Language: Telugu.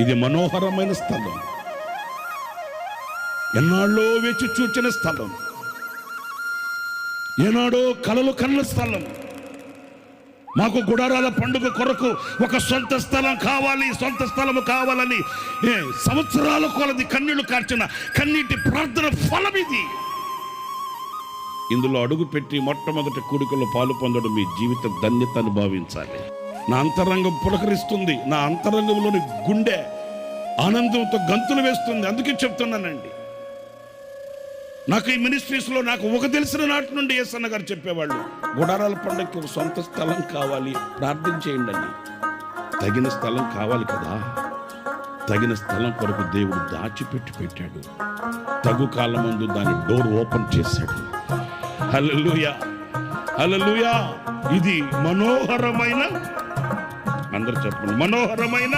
ఇది మనోహరమైన స్థలం, ఎన్నాళ్ళో వేచి చూచిన స్థలం, ఏనాడో కలలు కన్న స్థలం. మాకు గుడారాల పండుగ కొరకు ఒక సొంత స్థలం కావాలి, సొంత స్థలము కావాలని సంవత్సరాల కొలది కన్నీళ్లు కార్చిన కన్నీటి ప్రార్థన ఫలం ఇది. ఇందులో అడుగుపెట్టి మొట్టమొదటి కూడికలో పాలు పొందడం మీ జీవిత ధన్యతను భావించాలి. నా అంతరంగం పులకరిస్తుంది, నా అంతరంగంలోని గుండె ఆనందంతో గంతులు వేస్తుంది. అందుకే చెప్తున్నానండి, నాకు ఈ మినిస్ట్రీస్లో నాకు ఒక తెలిసిన నాటి నుండి యేసన్న గారు చెప్పేవాళ్ళు, గుడారాల పండుగకి ఒక సొంత స్థలం కావాలి, ప్రార్థన చేయండి అని. తగిన స్థలం కావాలి కదా, తగిన స్థలం కొరకు దేవుడు దాచిపెట్టి పెట్టాడు. తగు కాలం ముందు దాని డోర్ ఓపెన్ చేశాడు. హల్లెలూయా, హల్లెలూయా. ఇది మనోహరమైన, అందరూ చెప్పండి, మనోహరమైన